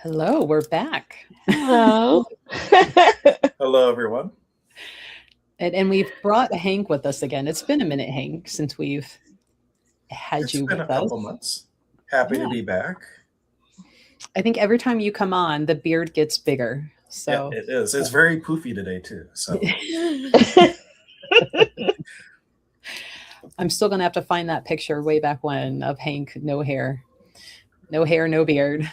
Hello, we're back. Hello. Hello, everyone. And we've brought Hank with us again. It's been a minute, Hank, since we've had It's you been with a us. couple months. Happy to Yeah. be back. I think every time you come on, the beard gets bigger. Yeah, So it is. It's very poofy today, too. So I'm still going to have to find that picture way back when of Hank, no hair. No hair, no beard.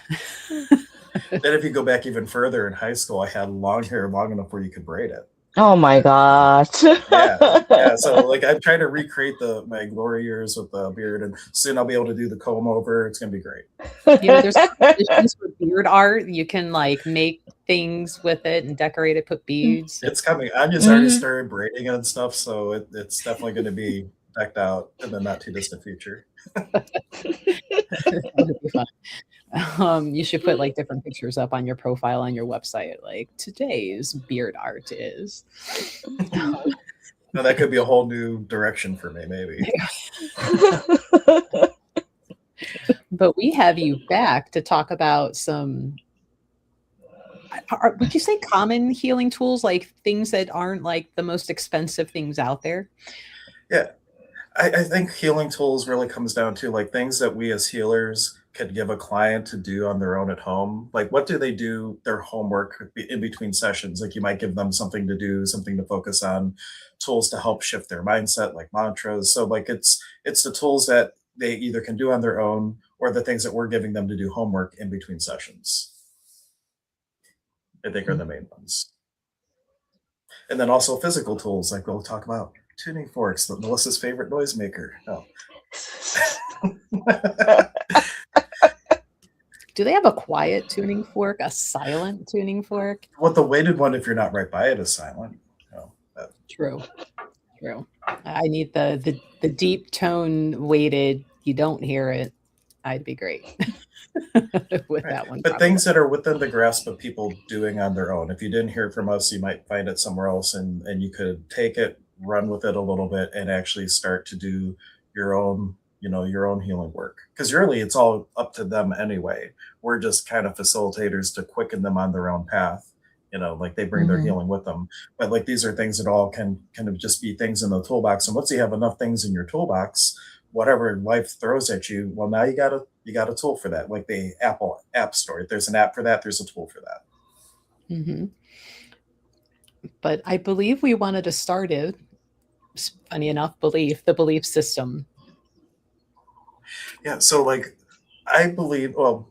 then if you go back even further in high school, I had long hair long enough where you could braid it. Oh my gosh. Yeah. Yeah. So like I'm trying to recreate my glory years with the beard, and soon I'll be able to do the comb over. It's gonna be great. There's competitions for beard art. You can like make things with it and decorate it, put beads. It's coming. I just already started braiding it and stuff, so it's definitely gonna be decked out in the not too distant future. That would be fun. You should put like different pictures up on your profile on your website. Like today's beard art is. Now that could be a whole new direction for me, maybe. But we have you back to talk about some. Would you say common healing tools, like things that aren't like the most expensive things out there? Yeah. I think healing tools really comes down to like things that we as healers could give a client to do on their own at home. Like, what do they do their homework in between sessions? Like, you might give them something to do, something to focus on, tools to help shift their mindset, like mantras. So, like, it's the tools that they either can do on their own or the things that we're giving them to do homework in between sessions. I think are the main ones. And then also physical tools, like we'll talk about tuning forks, Melissa's favorite noisemaker. No. Do they have a quiet tuning fork, a silent tuning fork? Well, the weighted one, if you're not right by it, is silent. No, True. I need the deep tone weighted. You don't hear it. I'd be great with right. that one. But Probably. things that are within the grasp of people doing on their own. If you didn't hear it from us, you might find it somewhere else, and you could take it, run with it a little bit, and actually start to do your own your own healing work, because really it's all up to them anyway. We're just kind of facilitators to quicken them on their own path, like they bring their healing with them. But like these are things that all can kind of just be things in the toolbox, and once you have enough things in your toolbox, whatever life throws at you, well, now you got a tool for that. Like the Apple app store, if there's an app for that, there's a tool for that. But I believe we wanted to start it, funny enough, the belief system. Yeah, so like I believe, well,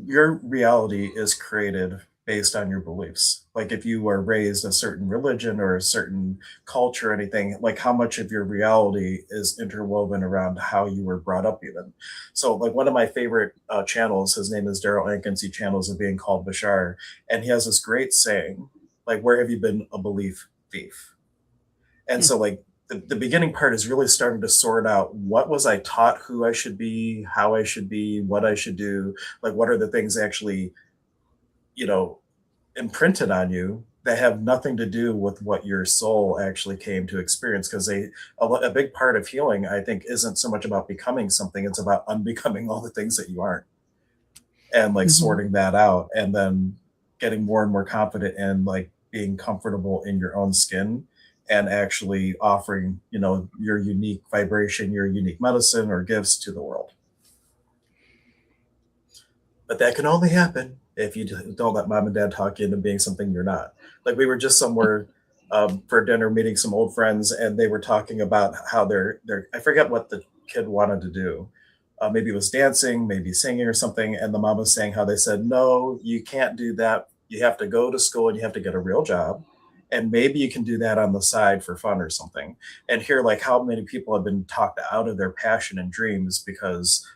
your reality is created based on your beliefs. Like if you were raised a certain religion or a certain culture or anything, like how much of your reality is interwoven around how you were brought up even. So like one of my favorite channels, his name is Daryl Ankins, he channels of being called Bashar, and he has this great saying, like, where have you been a belief thief? And so like the beginning part is really starting to sort out what was I taught, who I should be, how I should be, what I should do, like what are the things actually, imprinted on you that have nothing to do with what your soul actually came to experience. Because a big part of healing, I think, isn't so much about becoming something, it's about unbecoming all the things that you aren't, and like sorting that out, and then getting more and more confident in like being comfortable in your own skin, and actually offering your unique vibration, your unique medicine or gifts to the world. But that can only happen if you don't let mom and dad talk you into being something you're not. Like we were just somewhere for dinner meeting some old friends, and they were talking about how they're I forget what the kid wanted to do. Maybe it was dancing, maybe singing or something, and the mom was saying how they said, no, you can't do that. You have to go to school and you have to get a real job, and maybe you can do that on the side for fun or something. And hear like how many people have been talked out of their passion and dreams because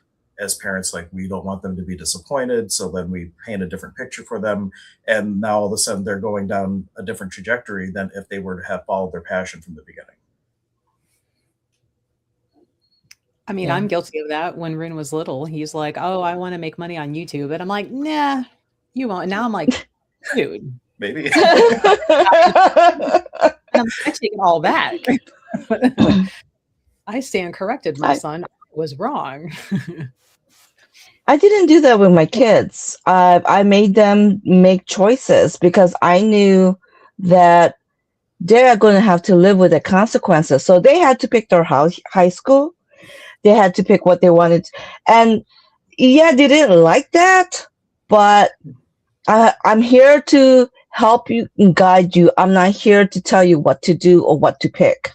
as parents, like we don't want them to be disappointed, so then we paint a different picture for them, and now all of a sudden they're going down a different trajectory than if they were to have followed their passion from the beginning. I mean, I'm guilty of that. When Rune was little, he's like, oh, I want to make money on YouTube, and I'm like, nah, you won't. And now I'm like, dude, Maybe. I take it all back. I stand corrected, my son. I was wrong. I didn't do that with my kids. I made them make choices because I knew that they are going to have to live with the consequences. So they had to pick their high school. They had to pick what they wanted. And yeah, they didn't like that, but I'm here to help you and guide you. I'm not here to tell you what to do or what to pick.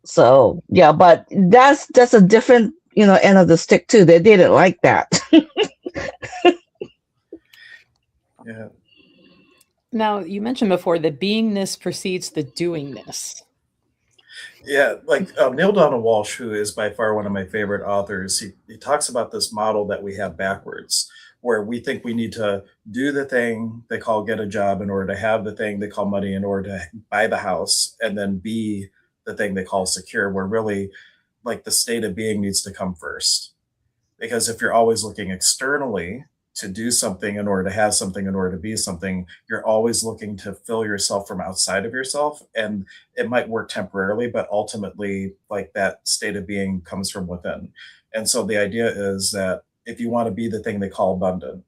So yeah, but that's a different end of the stick too. They didn't like that. Yeah. Now, you mentioned before that beingness precedes the doingness. Yeah, like Neil Donald Walsh, who is by far one of my favorite authors, he talks about this model that we have backwards, where we think we need to do the thing they call get a job in order to have the thing they call money in order to buy the house, and then be the thing they call secure, where really like the state of being needs to come first. Because if you're always looking externally to do something in order to have something in order to be something, you're always looking to fill yourself from outside of yourself, and it might work temporarily, but ultimately like that state of being comes from within. And so the idea is that if you want to be the thing they call abundant,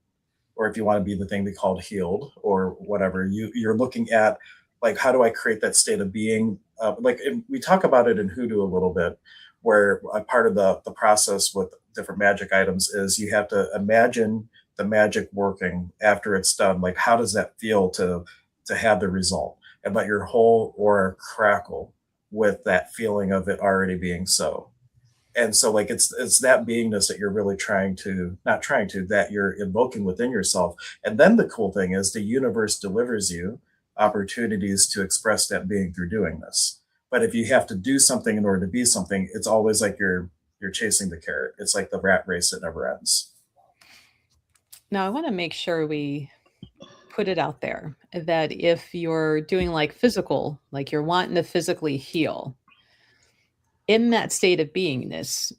or if you want to be the thing they called healed or whatever, you're looking at like how do I create that state of being, we talk about it in hoodoo a little bit, where a part of the process with different magic items is you have to imagine the magic working after it's done. Like how does that feel to have the result, and let your whole aura crackle with that feeling of it already being so. And so like it's that beingness that you're really trying to, not trying to, that you're invoking within yourself. And then the cool thing is the universe delivers you opportunities to express that being through doing this. But if you have to do something in order to be something, it's always like you're chasing the carrot. It's like the rat race that never ends. Now, I want to make sure we put it out there that if you're doing like physical, like you're wanting to physically heal, in that state of beingness,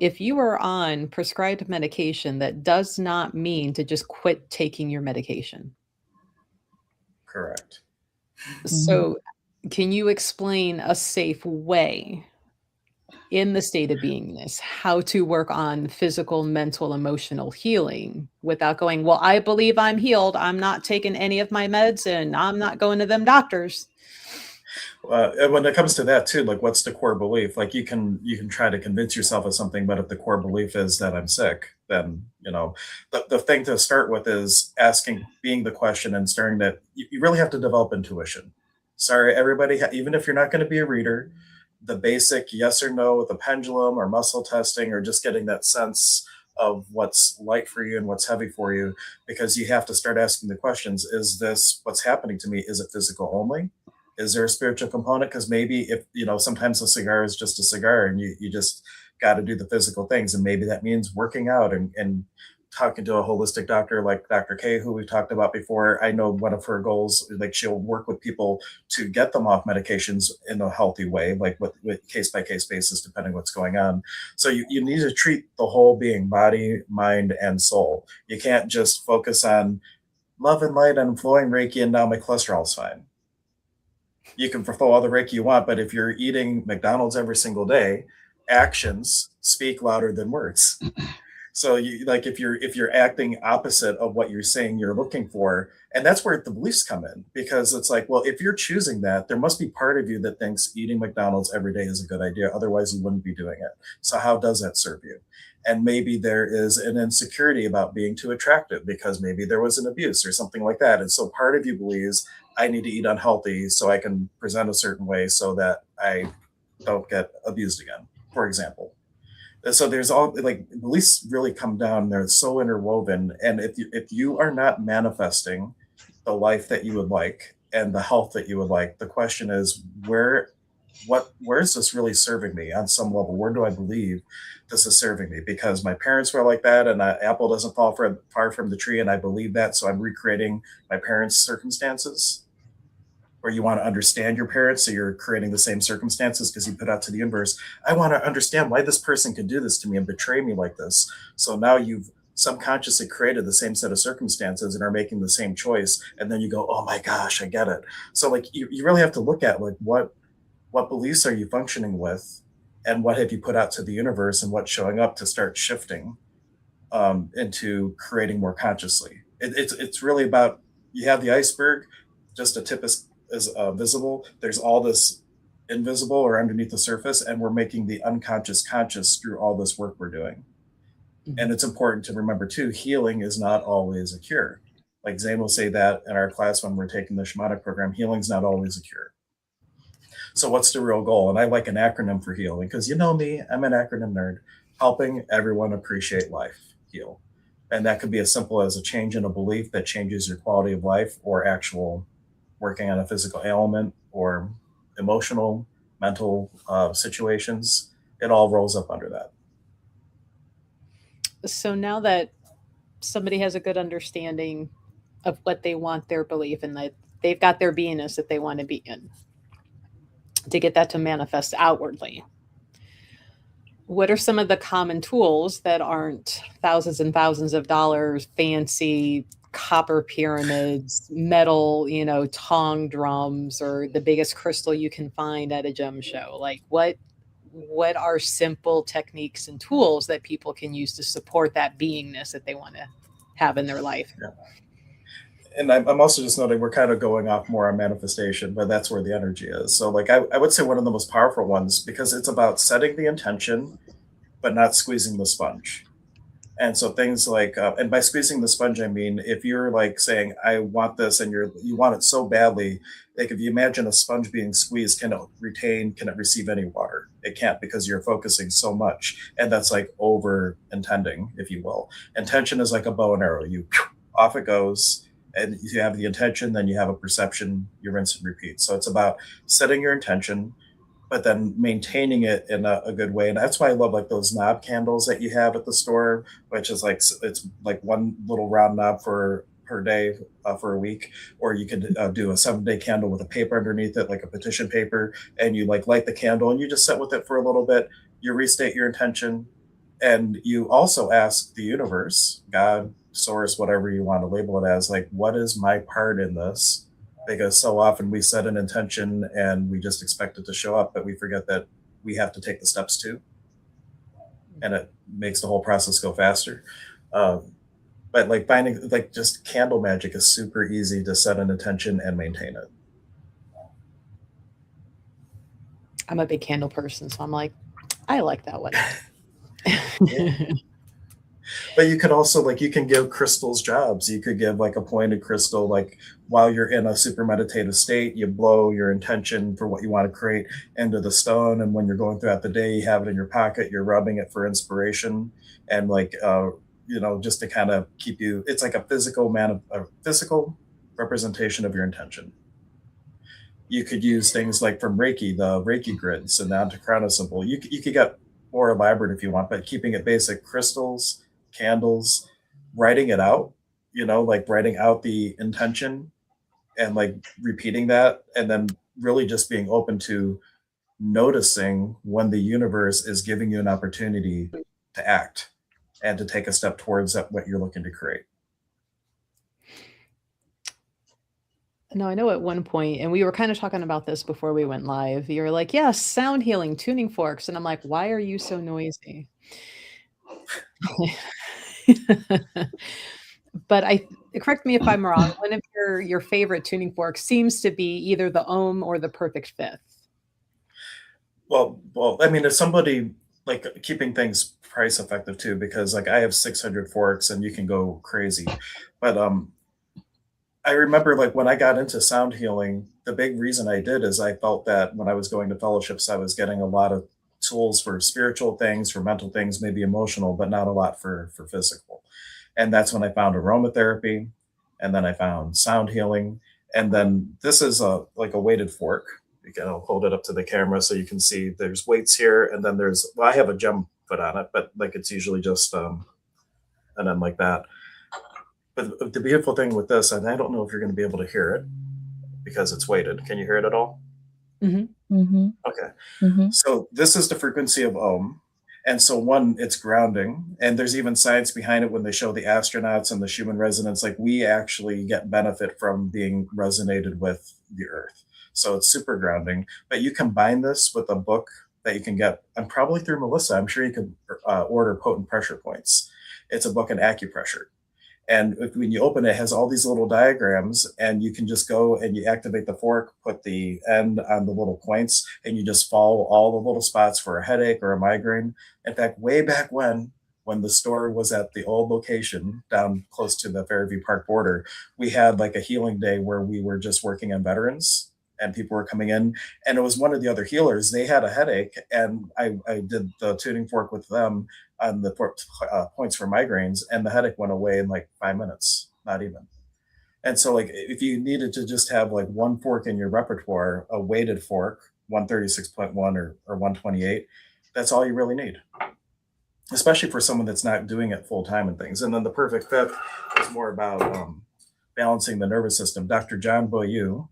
if you are on prescribed medication, that does not mean to just quit taking your medication. Correct. So, can you explain a safe way in the state of beingness how to work on physical, mental, emotional healing without going, well, I believe I'm healed. I'm not taking any of my meds and I'm not going to them doctors. And when it comes to that too, like what's the core belief? Like you can try to convince yourself of something, but if the core belief is that I'm sick, then the thing to start with is asking, being the question, and starting that you really have to develop intuition. Sorry, everybody, even if you're not going to be a reader, the basic yes or no with a pendulum or muscle testing, or just getting that sense of what's light for you and what's heavy for you, because you have to start asking the questions: is this what's happening to me? Is it physical only? Is there a spiritual component? Because maybe if sometimes a cigar is just a cigar, and you just got to do the physical things, and maybe that means working out and talking to a holistic doctor like Dr. K, who we've talked about before. I know one of her goals, like she'll work with people to get them off medications in a healthy way, like with case by case basis, depending what's going on. So you need to treat the whole being, body, mind, and soul. You can't just focus on love and light and flowing Reiki and now my cholesterol's fine. You can throw all the Reiki you want, but if you're eating McDonald's every single day, actions speak louder than words. So you, like if you're acting opposite of what you're saying you're looking for, and that's where the beliefs come in, because it's like, well, if you're choosing that, there must be part of you that thinks eating McDonald's every day is a good idea. Otherwise, you wouldn't be doing it. So how does that serve you? And maybe there is an insecurity about being too attractive because maybe there was an abuse or something like that. And so part of you believes I need to eat unhealthy so I can present a certain way so that I don't get abused again, for example. So there's all like beliefs really come down. They're so interwoven, and if you are not manifesting the life that you would like and the health that you would like, the question is where is this really serving me on some level? Where do I believe this is serving me? Because my parents were like that, and apple doesn't fall far from the tree, and I believe that, so I'm recreating my parents' circumstances. Or you want to understand your parents, so you're creating the same circumstances because you put out to the universe, I want to understand why this person could do this to me and betray me like this. So now you've subconsciously created the same set of circumstances and are making the same choice, and then you go, oh my gosh, I get it. So like you really have to look at like what beliefs are you functioning with, and what have you put out to the universe, and what's showing up to start shifting into creating more consciously. It's really about, you have the iceberg, just a tip is visible. There's all this invisible or underneath the surface, and we're making the unconscious conscious through all this work we're doing. And Mhm. it's important to remember too, healing is not always a cure. Like Zane will say that in our class when we're taking the shamanic program, healing's not always a cure. So what's the real goal? And I like an acronym for healing because you know me, I'm an acronym nerd. Helping everyone appreciate life, heal. And that could be as simple as a change in a belief that changes your quality of life, or actual working on a physical ailment, or emotional, mental situations. It all rolls up under that. So now that somebody has a good understanding of what they want their belief and that they've got their beingness that they want to be in, to get that to manifest outwardly, what are some of the common tools that aren't thousands and thousands of dollars, fancy copper pyramids, metal, tong drums, or the biggest crystal you can find at a gem show? Like what are simple techniques and tools that people can use to support that beingness that they want to have in their life? Yeah. And I'm also just noting we're kind of going off more on manifestation, but that's where the energy is. So, like, I would say one of the most powerful ones, because it's about setting the intention, but not squeezing the sponge. And so things like, and by squeezing the sponge, I mean if you're like saying, "I want this," and you want it so badly, like if you imagine a sponge being squeezed, can it retain? Can it receive any water? It can't, because you're focusing so much, and that's like over intending, if you will. Intention is like a bow and arrow. You off it goes, and you have the intention, then you have a perception. You rinse and repeat. So it's about setting your intention, but then maintaining it in a good way. And that's why I love like those knob candles that you have at the store, which is like, it's like one little round knob for per day, for a week. Or you could do a 7-day candle with a paper underneath it, like a petition paper, and you like light the candle and you just sit with it for a little bit. You restate your intention, and you also ask the universe, God, source, whatever you want to label it as, like, what is my part in this? Because so often we set an intention and we just expect it to show up, but we forget that we have to take the steps too, and it makes the whole process go faster. Um, but like finding, like, just candle magic is super easy to set an intention and maintain it. I'm a big candle person, so I'm like, I like that one. Yeah. But you could also, like, you can give crystals jobs. You could give like a pointed crystal, like while you're in a super meditative state, you blow your intention for what you want to create into the stone, and when you're going throughout the day, you have it in your pocket. You're rubbing it for inspiration, and like, just to kind of keep you. It's like a a physical representation of your intention. You could use things like from Reiki, the Reiki grids, and down to Chrono Symbol. You could get more elaborate if you want, but keeping it basic: crystals, candles, writing it out. Like writing out the intention, and like repeating that, and then really just being open to noticing when the universe is giving you an opportunity to act and to take a step towards that, what you're looking to create. No, I know at one point, and we were kind of talking about this before we went live. You're like, yes, sound healing, tuning forks. And I'm like, why are you so noisy? But correct me if I'm wrong. One of your favorite tuning forks seems to be either the ohm or the perfect fifth. Well, I mean, if somebody, like, keeping things price effective too, because like I have 600 forks and you can go crazy. But I remember, like, when I got into sound healing, the big reason I did is I felt that when I was going to fellowships, I was getting a lot of tools for spiritual things, for mental things, maybe emotional, but not a lot for physical. And that's when I found aromatherapy, and then I found sound healing, and then this is a like a weighted fork. You can, I'll hold it up to the camera so you can see. There's weights here, and then I have a gem put on it, but like it's usually just and then like that. But the beautiful thing with this, and I don't know if you're going to be able to hear it because it's weighted. Can you hear it at all? Hmm. Mm-hmm. Okay. Mm-hmm. So this is the frequency of ohm. And so one, it's grounding. And there's even science behind it when they show the astronauts and the Schumann resonance, like we actually get benefit from being resonated with the earth. So it's super grounding. But you combine this with a book that you can get, and probably through Melissa, I'm sure you could order Potent Pressure Points. It's a book on acupressure. And when you open it, it has all these little diagrams, and you can just go and you activate the fork, put the end on the little points, and you just follow all the little spots for a headache or a migraine. In fact, way back when the store was at the old location down close to the Fairview Park border, we had like a healing day where we were just working on veterans and people were coming in. And it was one of the other healers. They had a headache, and I did the tuning fork with them on the points for migraines, and the headache went away in like 5 minutes, not even. And so, like, if you needed to just have like one fork in your repertoire, a weighted fork, 136.1 or 128, that's all you really need, especially for someone that's not doing it full time and things. And then the perfect fifth is more about balancing the nervous system. Dr. John Boyu,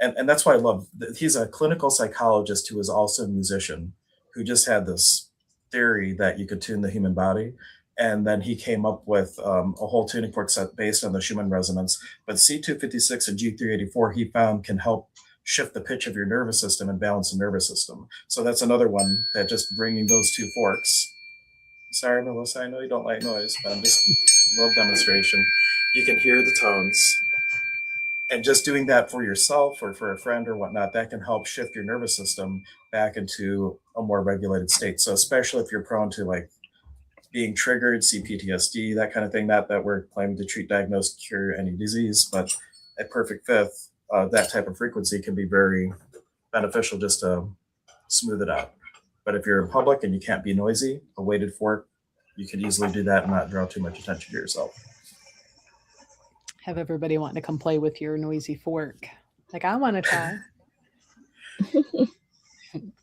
and that's why I love that he's a clinical psychologist who is also a musician who just had this theory that you could tune the human body. And then he came up with a whole tuning fork set based on the Schumann resonance. But C256 and G384 he found can help shift the pitch of your nervous system and balance the nervous system. So that's another one that just bringing those two forks. Sorry, Melissa, I know you don't like noise, but I'm just a little demonstration. You can hear the tones. And just doing that for yourself or for a friend or whatnot, that can help shift your nervous system back into a more regulated state. So especially if you're prone to like being triggered, CPTSD, that kind of thing, not that we're claiming to treat, diagnose, cure any disease, but a perfect fifth, that type of frequency can be very beneficial just to smooth it out. But if you're in public and you can't be noisy, a weighted fork, you can easily do that and not draw too much attention to yourself. Have everybody wanting to come play with your noisy fork. Like, I want to try.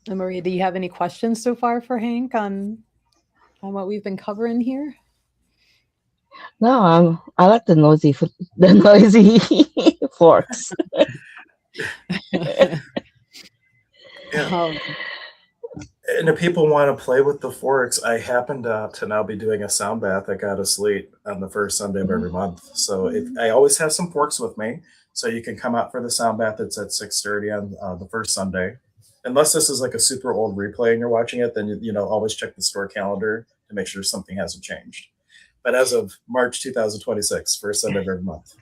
And Maria, do you have any questions so far for Hank on what we've been covering here? No, I like the noisy forks. Yeah. And if people want to play with the forks, I happen to now be doing a sound bath at God of Sleep on the first Sunday of every month. So I always have some forks with me, so you can come out for the sound bath. It's at 6:30 on the first Sunday. Unless this is like a super old replay and you're watching it, then always check the store calendar to make sure something hasn't changed. But as of March 2026, first Sunday of every month.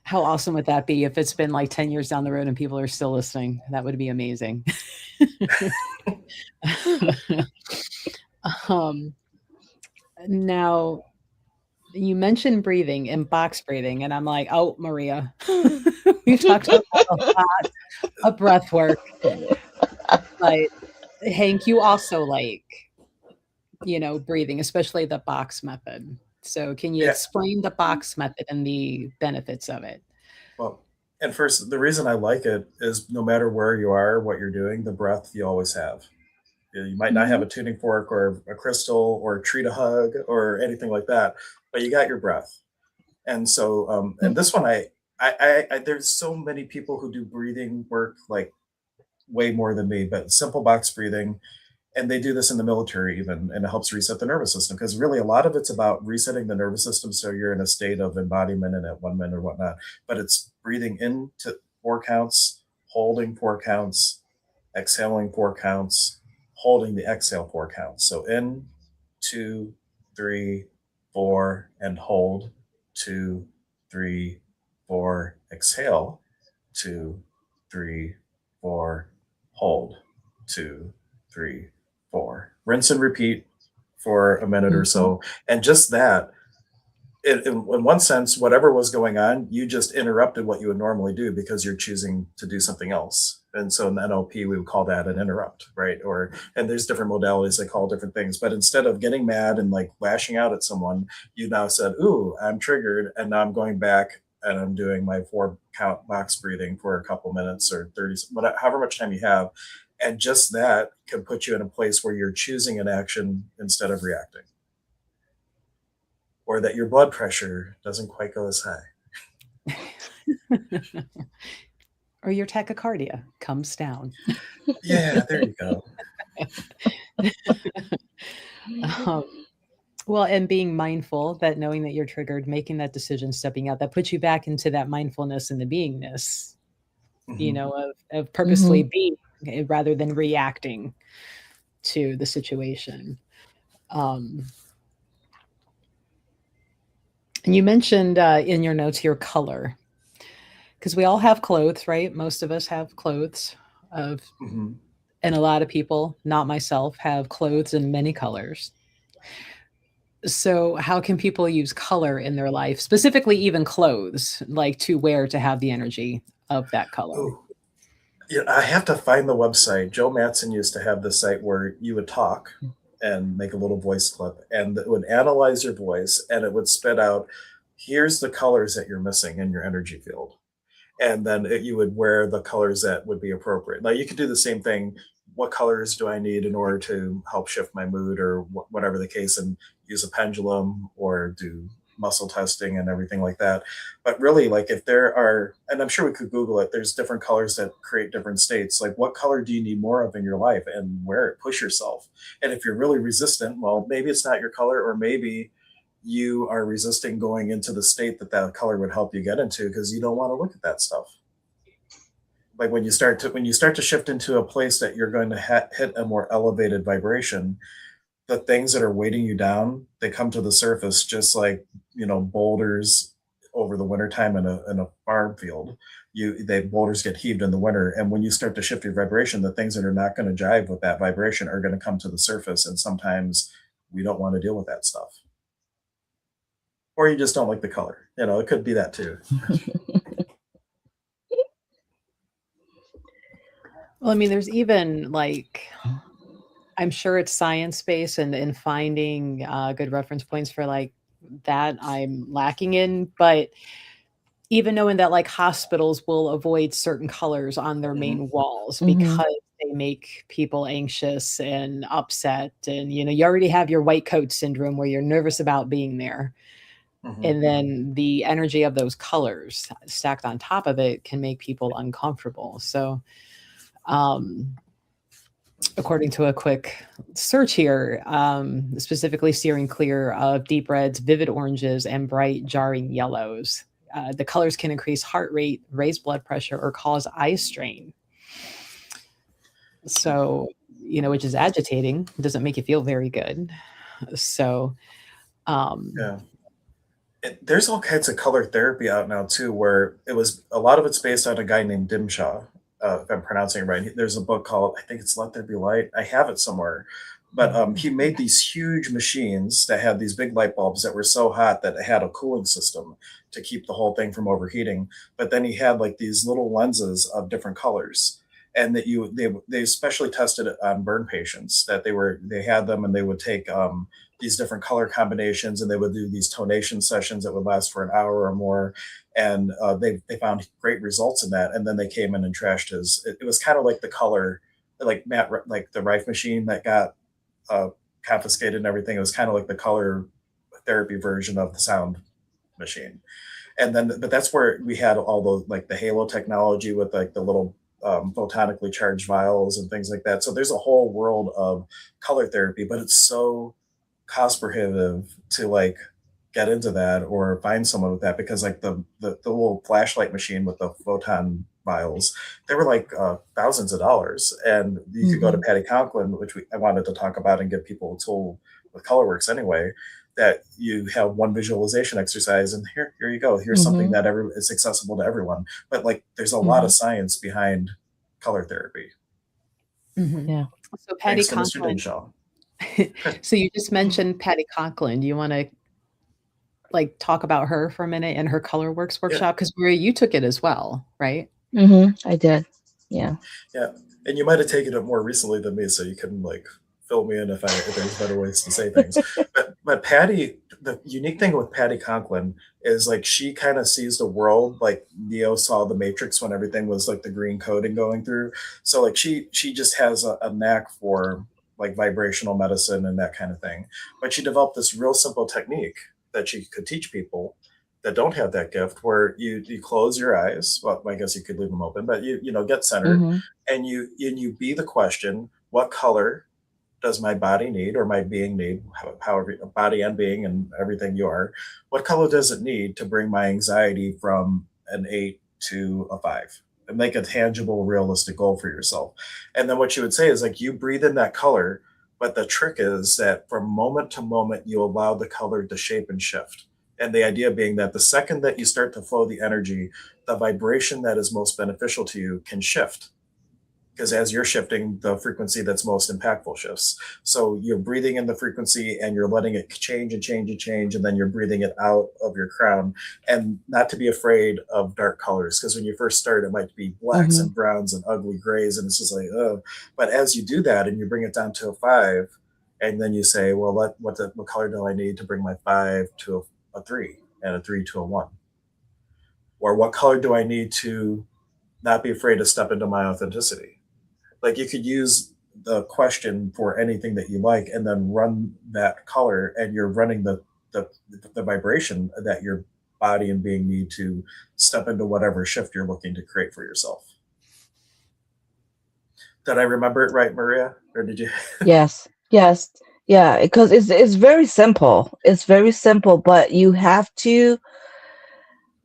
How awesome would that be if it's been like 10 years down the road and people are still listening? That would be amazing. Now, you mentioned breathing and box breathing, and I'm like, oh, Maria, we've talked about a lot of breath work. But Hank, you also like, breathing, especially the box method. So can you explain the box method and the benefits of it? Well, and first, the reason I like it is no matter where you are, what you're doing, the breath you always have. You might not have a tuning fork or a crystal or a tree to hug or anything like that, but you got your breath. And so, and this one, there's so many people who do breathing work like way more than me, but simple box breathing, and they do this in the military even, and it helps reset the nervous system because really a lot of it's about resetting the nervous system so you're in a state of embodiment and at 1 minute or whatnot. But it's breathing into 4 counts, holding 4 counts, exhaling 4 counts, holding the exhale 4 counts. So in, 2, 3, 4, and hold, 2, 3, 4, exhale, 2, 3, 4, hold, 2, 3, 4. Rinse and repeat for a minute or so. And just that, in one sense, whatever was going on, you just interrupted what you would normally do because you're choosing to do something else. And so in the NLP, we would call that an interrupt, right? And there's different modalities they call different things. But instead of getting mad and like lashing out at someone, you now said, ooh, I'm triggered. And now I'm going back and I'm doing my 4 count box breathing for a couple minutes or 30, however much time you have. And just that can put you in a place where you're choosing an action instead of reacting. Or that your blood pressure doesn't quite go as high. Or your tachycardia comes down. Yeah, there you go. Well, and being mindful that knowing that you're triggered, making that decision, stepping out, that puts you back into that mindfulness and the beingness, of purposely being rather than reacting to the situation. And you mentioned in your notes here color, because we all have clothes, right? Most of us have clothes of, Hmm. and a lot of people, not myself, have clothes in many colors. So, how can people use color in their life, specifically even clothes, like to wear to have the energy of that color? Ooh, yeah, I have to find the website. Joe Matson used to have this site where you would talk and make a little voice clip, and it would analyze your voice, and it would spit out, here's the colors that you're missing in your energy field, and then you would wear the colors that would be appropriate. Now you could do the same thing. What colors do I need in order to help shift my mood, or whatever the case, and use a pendulum or do muscle testing and everything like that. But really, like if there are, and I'm sure we could Google it, there's different colors that create different states. Like what color do you need more of in your life, and wear it, push yourself. And if you're really resistant, well, maybe it's not your color, or maybe you are resisting going into the state that that color would help you get into because you don't want to look at that stuff. Like when you start to shift into a place that you're going to hit a more elevated vibration, the things that are weighting you down, they come to the surface, just like, boulders over the wintertime in a farm field. They boulders get heaved in the winter, and when you start to shift your vibration, the things that are not going to jive with that vibration are going to come to the surface, and sometimes we don't want to deal with that stuff, or you just don't like the color. It could be that too. Well, I mean, there's even like, I'm sure it's science based and in finding good reference points for like that I'm lacking in, but even knowing that like hospitals will avoid certain colors on their Hmm. main walls Mhm. because they make people anxious and upset, and you already have your white coat syndrome where you're nervous about being there, Hmm. and then the energy of those colors stacked on top of it can make people uncomfortable. So um according to a quick search here, specifically steering clear of deep reds, vivid oranges, and bright, jarring yellows. The colors can increase heart rate, raise blood pressure, or cause eye strain. So, which is agitating, doesn't make you feel very good. So, um, Yeah. There's all kinds of color therapy out now too, where a lot of it's based on a guy named Dimshaw. If I'm pronouncing it right, there's a book called, I think it's Let There Be Light. I have it somewhere, but he made these huge machines that had these big light bulbs that were so hot that it had a cooling system to keep the whole thing from overheating. But then he had like these little lenses of different colors, and that they especially tested it on burn patients, that they had them, and they would take these different color combinations, and they would do these tonation sessions that would last for an hour or more, and they found great results in that. And then they came in and trashed his. It was kind of like the color, like like the Rife machine that got uh, confiscated and everything. It was kind of like the color therapy version of the sound machine. And then, but that's where we had all the like the Halo technology with like the little photonically charged vials and things like that. So there's a whole world of color therapy, but it's so cost prohibitive to like get into that or find someone with that, because like the little flashlight machine with the photon vials, they were like thousands of dollars. And you could go to Mhm. Patty Conklin, which I wanted to talk about and give people a tool with colorworks anyway, that you have one visualization exercise, and here you go, here's something Mhm. that is accessible to everyone. But like there's a lot of Mhm. science behind color therapy. mhm. Yeah. So Patty Thanks to Mr. Conklin. Dinshaw. So you just mentioned Patty Conklin. Do you want to like talk about her for a minute and her color works Yeah. workshop? Because Maria, you took it as well, right? I did. Yeah. Yeah, and you might have taken it more recently than me, so you can like fill me in if there's better ways to say things. But Patty, the unique thing with Patty Conklin is like she kind of sees the world like Neo saw the Matrix when everything was like the green coding going through. So like she just has a knack for like vibrational medicine and that kind of thing. But she developed this real simple technique that she could teach people that don't have that gift, where you close your eyes. Well, I guess you could leave them open, but get centered, Mhm. and you be the question: what color does my body need, or my being need, however, body and being and everything you are, what color does it need to bring my anxiety from an 8 to a 5, and make a tangible realistic goal for yourself. And then what you would say is like you breathe in that color, but the trick is that from moment to moment you allow the color to shape and shift. And the idea being that the second that you start to flow the energy, the vibration that is most beneficial to you can shift, because as you're shifting, the frequency that's most impactful shifts. So you're breathing in the frequency and you're letting it change and change and change, and then you're breathing it out of your crown. And not to be afraid of dark colors, because when you first start, it might be blacks Mm-hmm. and browns and ugly grays, and it's just like, oh. But as you do that and you bring it down to a five, and then you say, well, what color do I need to bring my five to a three and a three to a one? Or what color do I need to not be afraid to step into my authenticity? Like you could use the question for anything that you like and then run that color, and you're running the, the vibration that your body and being need to step into whatever shift you're looking to create for yourself. Did I remember it right, Maria? Or did you? Yes, yes, yeah, because it's very simple. It's very simple, but you have to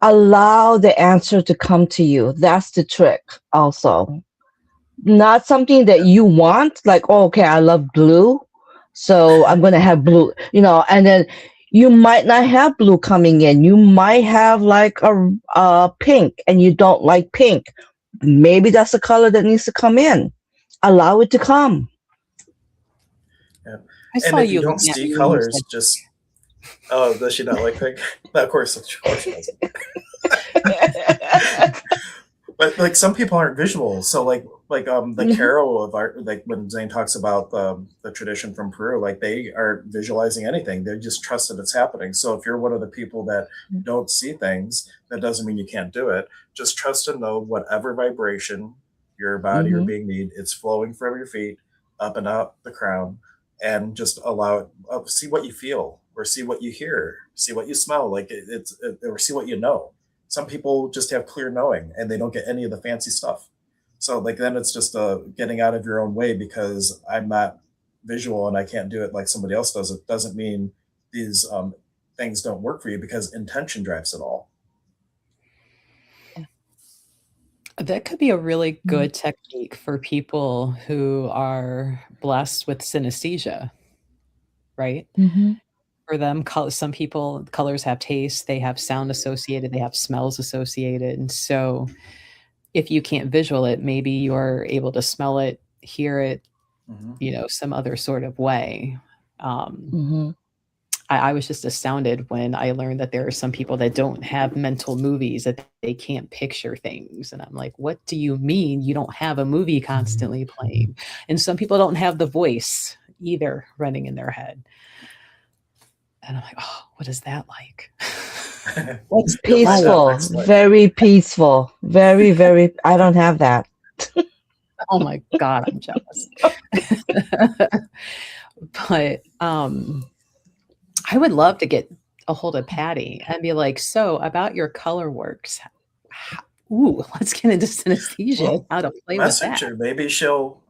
allow the answer to come to you. That's the trick, also. Not something that you want, like, oh, okay, I love blue, so I'm gonna have blue, and then you might not have blue coming in. You might have like a pink, and you don't like pink. Maybe that's the color that needs to come in. Allow it to come. Yeah. I And saw if you you don't looking at see me when you said colors, just oh, does she not like pink? Of course she doesn't. But like some people aren't visual, so the Hmm. carol of art, like when Zane talks about the tradition from Peru, like they aren't visualizing anything, they just trust that it's happening. So if you're one of the people that don't see things, that doesn't mean you can't do it. Just trust and know whatever vibration your body or Hmm. being need, it's flowing from your feet up and out the crown, and just allow it, see what you feel, or see what you hear, see what you smell, like or see what you know. Some people just have clear knowing and they don't get any of the fancy stuff. So like then it's just getting out of your own way, because I'm not visual and I can't do it like somebody else does. It doesn't mean these things don't work for you, because intention drives it all. that could be a really Hmm. good technique for people who are blessed with synesthesia, right? Hmm. For them, some people, colors have taste, they have sound associated, they have smells associated. And so if you can't visual it, maybe you're able to smell it, hear it, Hmm. some other sort of way. Um, Hmm. I was just astounded when I learned that there are some people that don't have mental movies, that they can't picture things. And I'm like, what do you mean you don't have a movie constantly playing? And some people don't have the voice either running in their head. And I'm like, oh, what is that like? What's You'll find that out Peaceful, next life. very peaceful, very, very. I don't have that. Oh my God, I'm jealous. But I would love to get a hold of Patty and be like, so about your color works. Ooh, let's get into synesthesia and Well, how to play with message that. her. Maybe she'll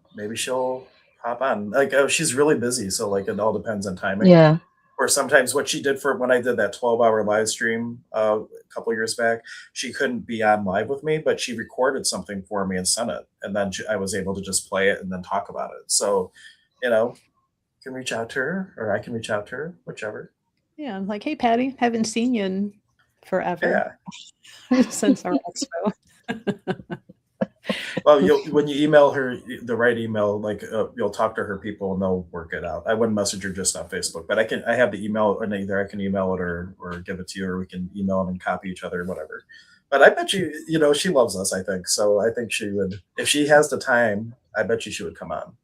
hop on. Like, oh, she's really busy, so like it all depends on timing. Yeah. Or sometimes what she did for when I did that 12-hour live stream a couple years back, she couldn't be on live with me, but she recorded something for me and sent it, and then I was able to just play it and then talk about it. So, you know, you can reach out to her, or I can reach out to her, whichever. Yeah, I'm like, hey, Patty, haven't seen you in forever Yeah. since our expo. Well, you'll when you email her the right email, like you'll talk to her people and they'll work it out. I wouldn't message her just on Facebook, but I have the email, and either I can email it or give it to you, or we can email and copy each other, whatever. But I bet she loves us. I think so. I think she would, if she has the time. I bet you she would come on.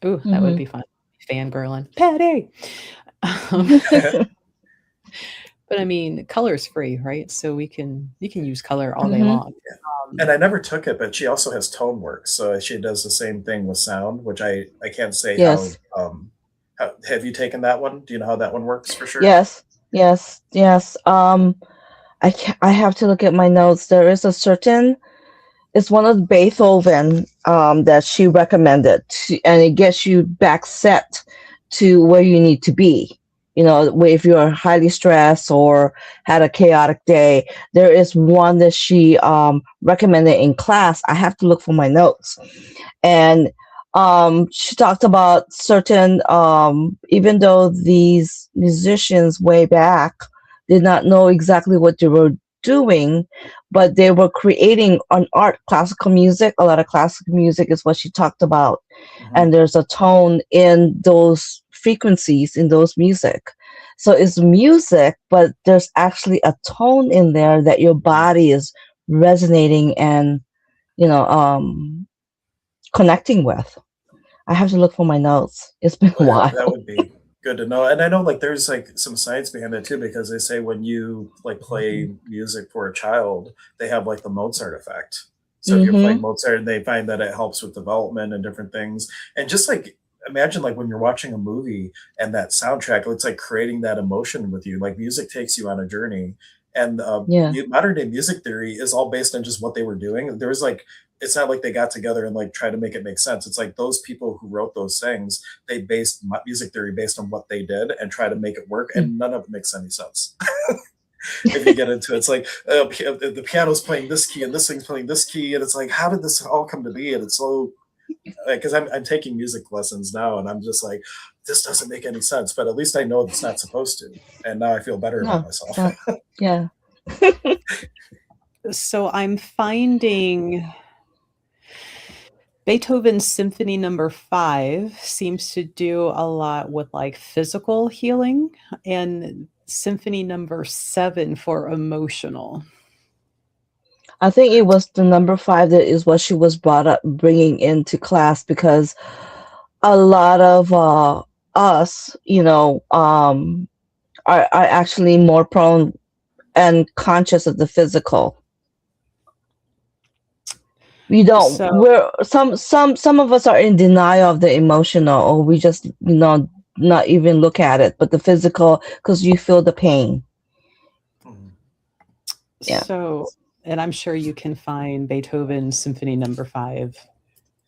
Ooh, that would Hmm. be fun. Fangirling. Patty. Um, but I mean, color's free, right? So you can use color all day Hmm. long. And I never took it, but she also has tone work, so she does the same thing with sound, which I can't say how. Yes. Have you taken that one? Do you know how that one works for sure? Yes. Yes. Yes. I have to look at my notes. There is a certain. It's one of Beethoven that she recommended, and it gets you back set to where you need to be. If you're highly stressed or had a chaotic day, there is one that she recommended in class. I have to look for my notes, and she talked about certain. Even though these musicians way back did not know exactly what they were doing, but they were creating an art, classical music. A lot of classical music is what she talked about, Mhm. and there's a tone in those frequencies in those music. So it's music, but there's actually a tone in there that your Mhm. body is resonating and you know connecting with. I have to look for my notes. It's been a Well, yeah, that while. would be good to know. And I know like there's like some science behind it too, because they say when you like play music for a child, they have like the Mozart effect. So if you're playing Mhm. Mozart, they find that it helps with development and different things. And just like imagine like when you're watching a movie and that soundtrack, it's like creating that emotion with you. Like music takes you on a journey. And Yeah. modern day music theory is all based on just what they were doing. There was like it's not like they got together and like tried to make it make sense. It's like those people who wrote those things, they based music theory based on what they did and try to make it work, Mm. and none of it makes any sense. If you get into it, it's like the piano's playing this key and this thing's playing this key, and it's like, how did this all come to be? And it's so because I'm taking music lessons now, and I'm just like, this doesn't make any sense, but at least I know it's not supposed to, and now I feel better about No. myself. No. Yeah. So I'm finding Beethoven's Symphony Number 5 seems to do a lot with, like, physical healing, and Symphony Number 7 for emotional. I think it was the number 5 that is what she was brought up bringing into class because a lot of us, are actually more prone and conscious of the physical. We don't. So We're some of us are in denial of the emotional, or we just not even look at it. But the physical, because you feel the pain. Mhm. Yeah. so and I'm sure you can find Beethoven's Symphony Number 5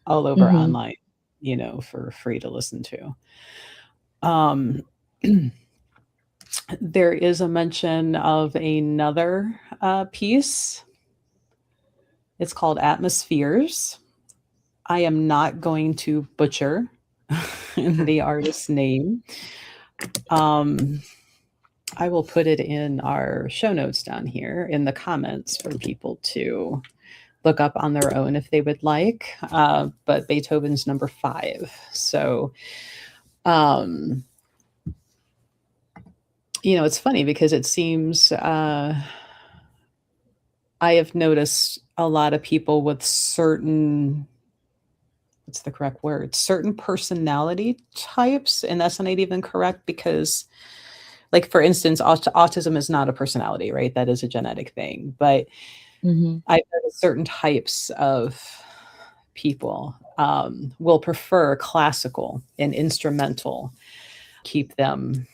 all over Hmm. online, for free to listen to. Um, there is a mention of another, piece. It's called Atmospheres. I am not going to butcher the artist's name. Um, I will put it in our show notes down here in the comments for people to look up on their own if they would like. But Beethoven's Number 5. So, um, it's funny because it seems I have noticed a lot of people with certain what's the correct word? Certain personality types, and that's not even correct because, like, for instance, autism is not a personality, right? That is a genetic thing. But Hmm. I've noticed certain types of people will prefer classical and instrumental, keep them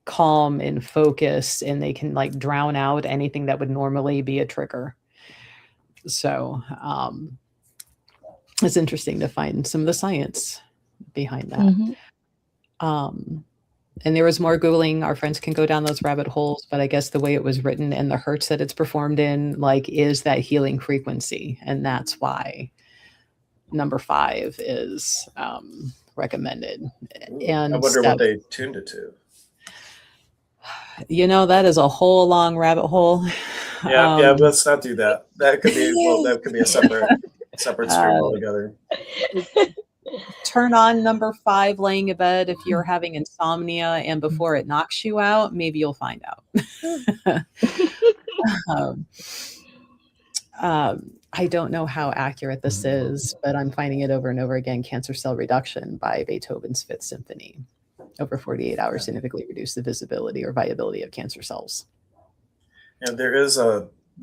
calm and focused, and they can like drown out anything that would normally be a trigger. So it's interesting to find some of the science behind that. Hmm. Um, and there was more Googling. Our friends can go down those rabbit holes, but I guess the way it was written and the hertz that it's performed in, like, is that healing frequency. And that's why number 5 is recommended. Ooh, I And wonder what 7, they tuned it to. that is a whole long rabbit hole. Yeah, yeah, Um, let's not do that. That could be well, that could be a separate stream uh, altogether. turn on number 5 laying in bed if you're having insomnia, and before it knocks you out, maybe you'll find out. um, I don't know how accurate this is, but I'm finding it over and over again. Cancer cell reduction by Beethoven's Fifth Symphony. Over 48 hours significantly reduce the visibility or viability of cancer cells. Yeah, there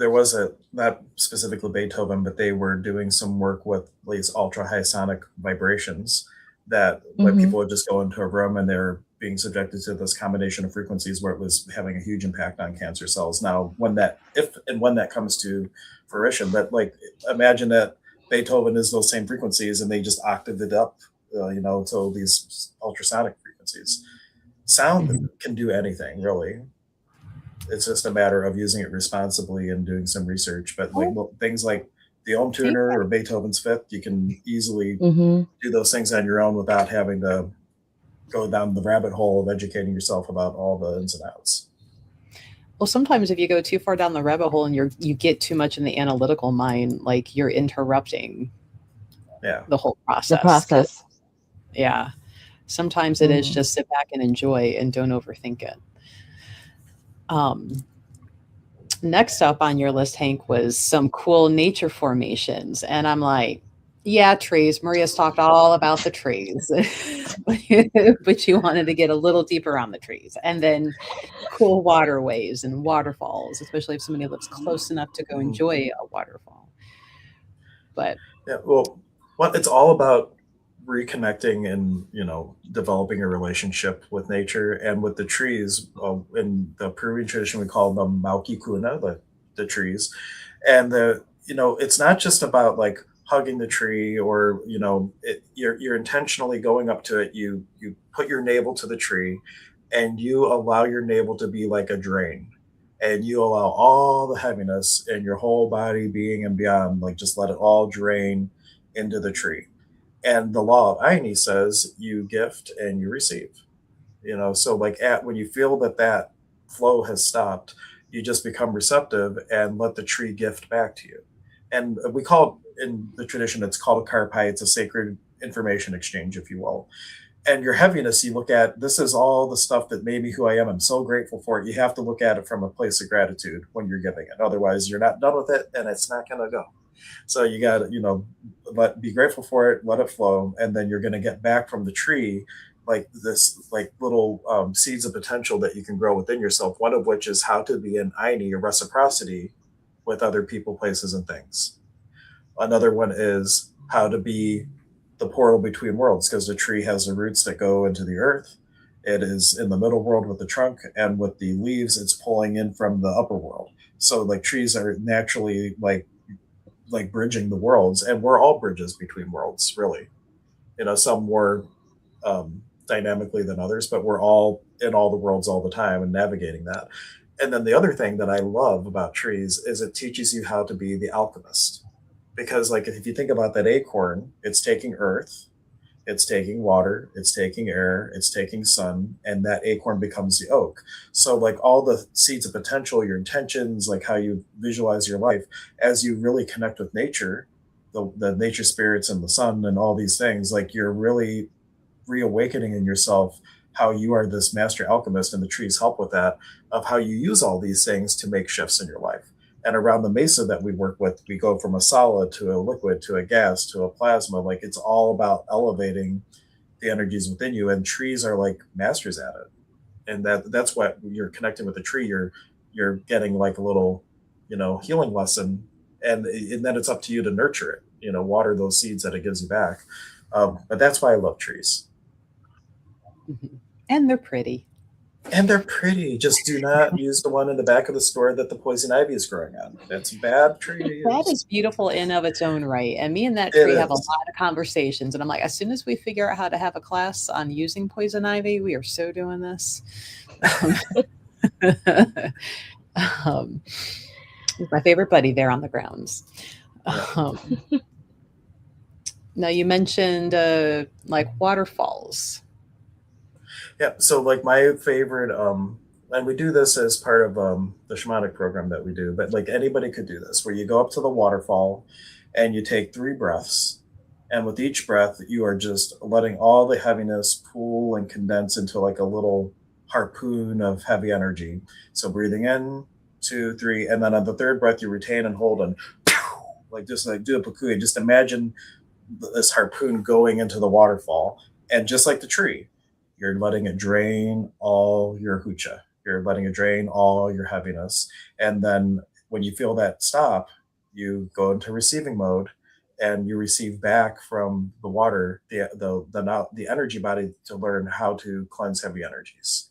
was a not specifically Beethoven, but they were doing some work with these ultra high sonic vibrations that like Hmm. people would just go into a room and they're being subjected to this combination of frequencies where it was having a huge impact on cancer cells. Now, when that if and when that comes to fruition, but like imagine that Beethoven is those same frequencies and they just octave it up, to these ultrasonic frequencies. Sound can do anything, really. It's just a matter of using it responsibly and doing some research. But like Oh, things like the Ohm see? tuner or Beethoven's Fifth, you can easily Hmm. do those things on your own without having to go down the rabbit hole of educating yourself about all the ins and outs. Well, sometimes if you go too far down the rabbit hole and you get too much in the analytical mind, like you're interrupting Yeah. the whole The process. process. Yeah. Sometimes it is Mm. just sit back and enjoy and don't overthink it. Um, Next up on your list, Hank, was some cool nature formations. And I'm like, yeah, trees. Maria's talked all about the trees, but you wanted to get a little deeper on the trees. And then cool waterways and waterfalls, especially if somebody lives close enough to go Mhm. enjoy a waterfall. But Yeah. Well, what it's all about reconnecting and developing a relationship with nature and with the trees. In the Peruvian tradition, we call them Mauki Kuna, the trees, and it's not just about like hugging the tree or you're intentionally going up to it. You put your navel to the tree, and you allow your navel to be like a drain, and you allow all the heaviness in your whole body, being and beyond, like just let it all drain into the tree. And the law of Aini says you gift and you receive. So like at when you feel that flow has stopped, you just become receptive and let the tree gift back to you. And we call it, in the tradition, it's called a karpai. It's a sacred information exchange, if you will. And your heaviness, you look at, this is all the stuff that made me who I am. I'm so grateful for it. You have to look at it from a place of gratitude when you're giving it. Otherwise, you're not done with it and it's not going to go. So you got to, be grateful for it, let it flow, and then you're going to get back from the tree like this, like little seeds of potential that you can grow within yourself. One of which is how to be in aini, or reciprocity, with other people, places, and things. Another one is how to be the portal between worlds, because the tree has the roots that go into the earth. It is in the middle world with the trunk, and with the leaves, it's pulling in from the upper world. So like trees are naturally like bridging the worlds, and we're all bridges between worlds, really. Some more dynamically than others, but we're all in all the worlds all the time and navigating that. And then the other thing that I love about trees is it teaches you how to be the alchemist, because like if you think about that acorn, it's taking earth, it's taking water, it's taking air, it's taking sun, and that acorn becomes the oak. So, like all the seeds of potential, your intentions, like how you visualize your life, as you really connect with nature, the nature spirits and the sun and all these things, like you're really reawakening in yourself how you are this master alchemist, and the trees help with that, of how you use all these things to make shifts in your life. And around the mesa that we work with, we go from a solid to a liquid to a gas to a plasma. Like it's all about elevating the energies within you, and trees are like masters at it. And that's what you're connecting with the tree. You're getting like a little, healing lesson, and then it's up to you to nurture it. Water those seeds that it gives you back. But that's why I love trees. mhm. And they're pretty. And they're pretty. Just do not use the one in the back of the store that the poison ivy is growing on. That's a bad tree to That use. is beautiful in of its own right. And me and that It tree have a is. lot of conversations. And I'm like, as soon as we figure out how to have a class on using poison ivy, we are so doing this. Um, um, he's my favorite buddy there on the grounds. Yeah. Um, Now you mentioned like waterfalls. Yeah. So like my favorite, and we do this as part of the shamanic program that we do, but like anybody could do this, where you go up to the waterfall and you take 3 breaths. And with each breath, you are just letting all the heaviness pool and condense into like a little harpoon of heavy energy. So breathing in, two, three, and then on the third breath, you retain and hold, and like just like do a pakui. Just imagine this harpoon going into the waterfall, and just like the tree, you're letting it drain all your hucha. You're letting it drain all your heaviness, and then when you feel that stop, you go into receiving mode, and you receive back from the water the energy body to learn how to cleanse heavy energies.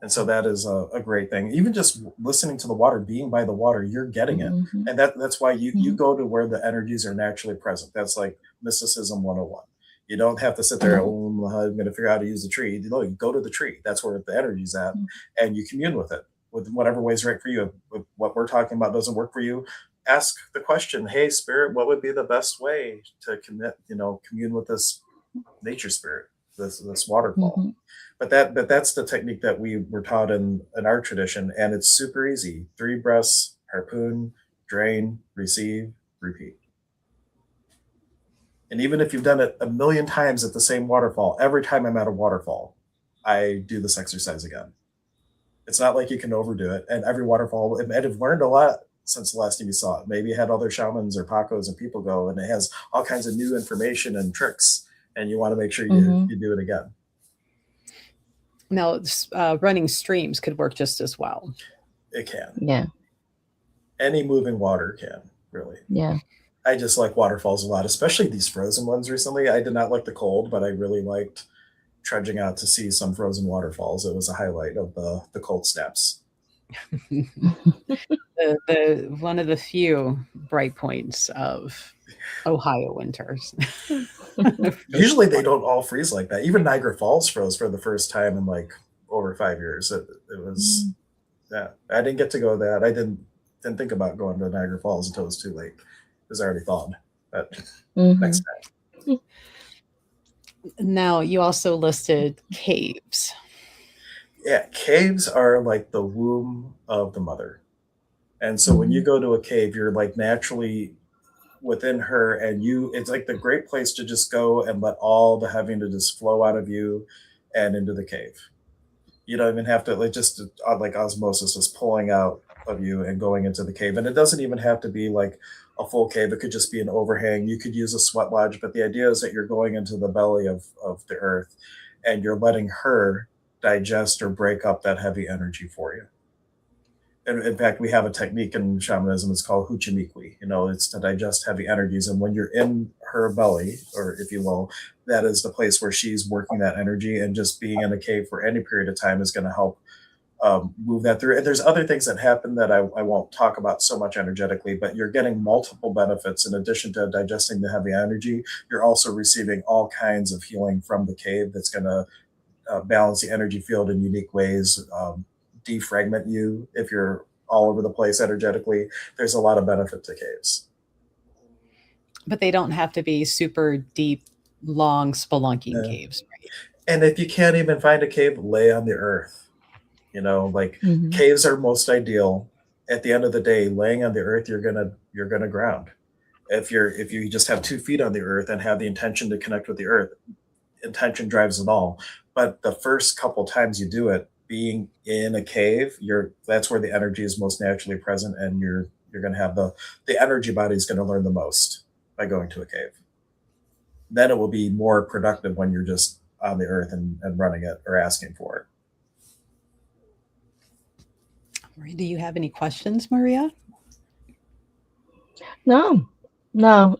And so that is a great thing. Even just listening to the water, being by the water, you're getting it. Mhm. And that's why you Mhm. go to where the energies are naturally present. That's like mysticism 101. You don't have to sit there, Mhm. oh, I'm going to figure out how to use the tree. No, you go to the tree. That's where the energy's at. And you commune with it with whatever way's right for you. If what we're talking about doesn't work for you, ask the question, hey, spirit, what would be the best way to commune with this nature spirit, this waterfall? Mhm. but that's the technique that we were taught in our tradition, and it's super easy. Three breaths, harpoon, drain, receive, repeat. And even if you've done it a million times at the same waterfall, every time I'm at a waterfall, I do this exercise again. It's not like you can overdo it. And every waterfall, it might have learned a lot since the last time you saw it. Maybe you had other shamans or pacos and people go, and it has all kinds of new information and tricks, and you want to make sure Mm-hmm. you do it again. Now, running streams could work just as well. It can. Yeah. Any moving water can, really. Yeah. I just like waterfalls a lot, especially these frozen ones recently. I did not like the cold, but I really liked trudging out to see some frozen waterfalls. It was a highlight of the cold snaps. The one of the few bright points of Ohio winters. Usually they don't all freeze like that. Even Niagara Falls froze for the first time in like over 5 years. It was yeah. I didn't get to go that. I didn't think about going to Niagara Falls until it was too late. It was already thawed. But next time. Now, you also listed caves. Yeah, caves are like the womb of the mother. And so when you go to a cave, you're like naturally within her, and it's like the great place to just go and let all the heavy to just flow out of you and into the cave. You don't even have to like just like osmosis is pulling out of you and going into the cave. And it doesn't even have to be like a full cave. It could just be an overhang. You could use a sweat lodge, but the idea is that you're going into the belly of the earth and you're letting her digest or break up that heavy energy for you. And in fact, we have a technique in shamanism. It's called huchimikwi. It's to digest heavy energies. And when you're in her belly, or if you will, that is the place where she's working that energy. And just being in a cave for any period of time is going to help move that through. And there's other things that happen that I won't talk about so much energetically, but you're getting multiple benefits. In addition to digesting the heavy energy, you're also receiving all kinds of healing from the cave that's going to balance the energy field in unique ways, defragment you if you're all over the place energetically. There's a lot of benefit to caves. But they don't have to be super deep, long, spelunking caves, right? And if you can't even find a cave, lay on the earth. Caves are most ideal. At the end of the day, laying on the earth, you're gonna ground. If you just have 2 feet on the earth and have the intention to connect with the earth, intention drives it all. But the first couple times you do it, being in a cave, that's where the energy is most naturally present, and you're going to have the energy body is going to learn the most by going to a cave. Then it will be more productive when you're just on the earth and running it or asking for it. Do you have any questions, Maria? No,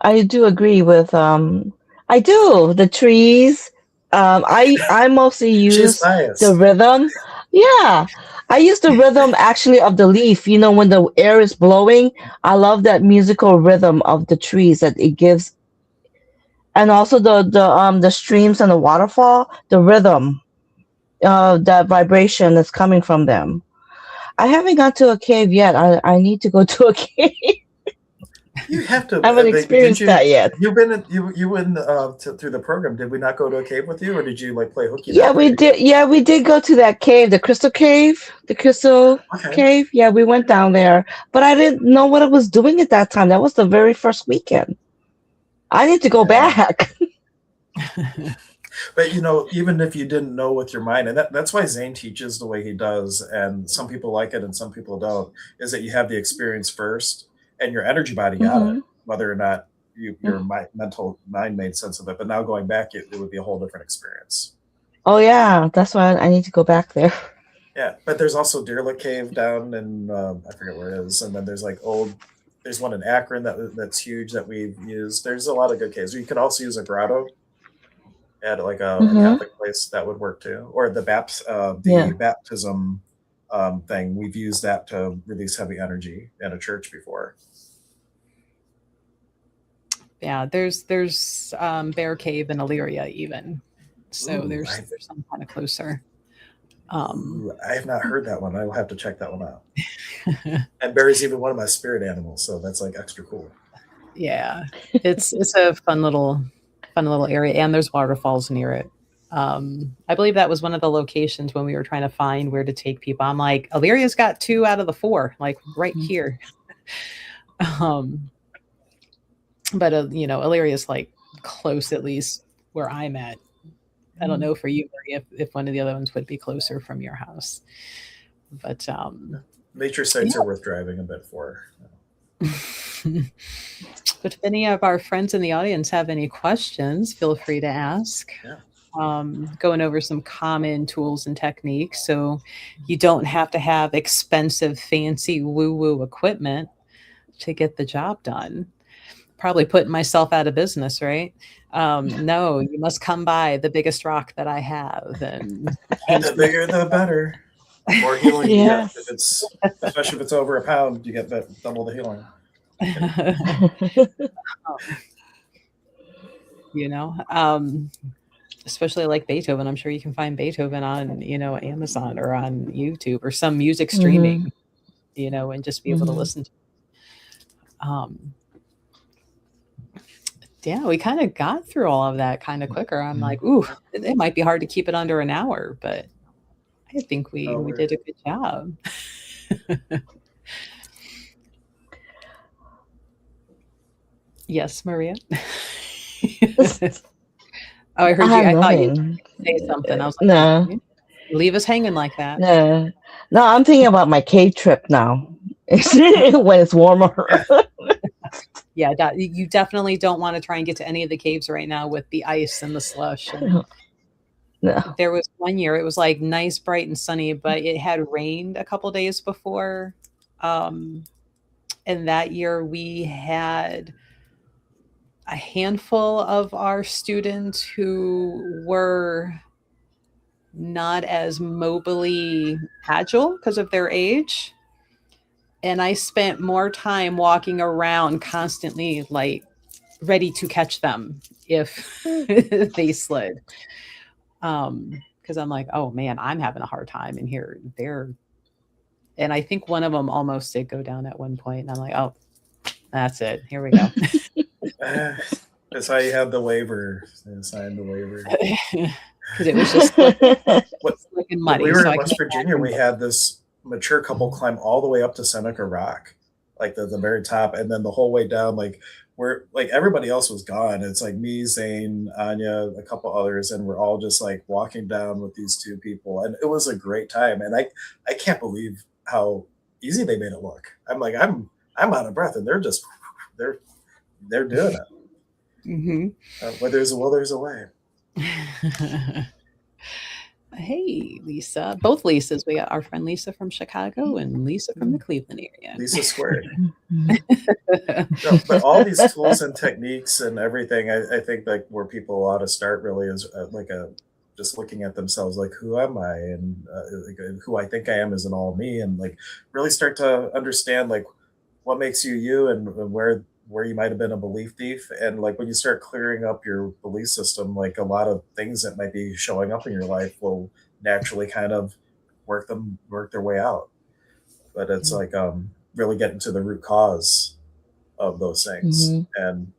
I do agree with I do the trees. I mostly use the rhythm. Yeah, I use the rhythm actually of the leaf. When the air is blowing, I love that musical rhythm of the trees that it gives, and also the streams and the waterfall, the rhythm, that vibration that's coming from them. I haven't gone to a cave yet. I need to go to a cave. You have to. I haven't experienced that yet. You went through the program. Did we not go to a cave with you, or did you like play hooky? Yeah, we did. Yeah, we did go to that cave, the Crystal Cave, Cave. Yeah, we went down there, but I didn't know what I was doing at that time. That was the very first weekend. I need to go back. But even if you didn't know with your mind, and that's why Zane teaches the way he does, and some people like it and some people don't, is that you have the experience first, and your energy body got it, whether or not your mental mind made sense of it. But now going back, it would be a whole different experience. Oh yeah, that's why I need to go back there. Yeah, but there's also Deerlick Cave down in I forget where it is, and then there's there's one in Akron that's huge that we've used. There's a lot of good caves. You could also use a grotto at like a Catholic place. That would work too, or the baptism thing. We've used that to release heavy energy in a church before. Yeah, there's Bear Cave in Elyria even, so there's some kind of closer. I have not heard that one. I will have to check that one out. And Bear is even one of my spirit animals, so that's like extra cool. Yeah, it's a fun little area, and there's waterfalls near it. I believe that was one of the locations when we were trying to find where to take people. I'm like, Illyria's got 2 out of the 4, like right here. Um, but Illyria's like close, at least where I'm at. I don't know for you, Marie, if one of the other ones would be closer from your house. But nature sites are worth driving a bit for. but if any of our friends in the audience have any questions, feel free to ask. Yeah. Going over some common tools and techniques, so you don't have to have expensive, fancy, woo-woo equipment to get the job done. Probably putting myself out of business, right? No, you must come by the biggest rock that I have, and The bigger the better. More healing you Yes. get. Especially if it's over a pound, you get double the healing. Especially like Beethoven. I'm sure you can find Beethoven on, Amazon or on YouTube or some music streaming, and just be able to listen to it. Yeah, we kind of got through all of that kind of quicker. I'm like, ooh, it might be hard to keep it under an hour, but I think we did a good job. Yes, Maria. Oh, I heard you. I thought you say something. I was like, no, leave us hanging like that. no, no. I'm thinking about my cave trip now. When it's warmer. Yeah, you definitely don't want to try and get to any of the caves right now with the ice and the slush. And no. there was one year it was like nice, bright, and sunny, but it had rained a couple days before. And that year we had a handful of our students who were not as mobily agile because of their age. And I spent more time walking around constantly, like ready to catch them if they slid. Because I'm like, oh man, I'm having a hard time in here. And I think one of them almost did go down at one point. And I'm like, oh, that's it. Here we go. That's how you have the waiver. Sign the waiver. Because it was just slick and muddy. When we were in West Virginia, we had this mature couple climb all the way up to Seneca Rock, like the very top, and then the whole way down, like we're like everybody else was gone. It's like me, Zane, Anya, a couple others, and we're all just like walking down with these 2 people, and it was a great time. And I can't believe how easy they made it look. I'm like I'm out of breath, and they're doing it. Mm-hmm. Where there's a will, there's a way. Hey, Lisa. Both Lisas. We got our friend Lisa from Chicago and Lisa from the Cleveland area. Lisa squared. No, but all these tools and techniques and everything, I think like where people ought to start really is just looking at themselves, like who am I, and who I think I am isn't all me, and like really start to understand like what makes you you, and where you might have been a belief thief. And like when you start clearing up your belief system, like a lot of things that might be showing up in your life will naturally kind of work their way out. But it's like really getting to the root cause of those things. And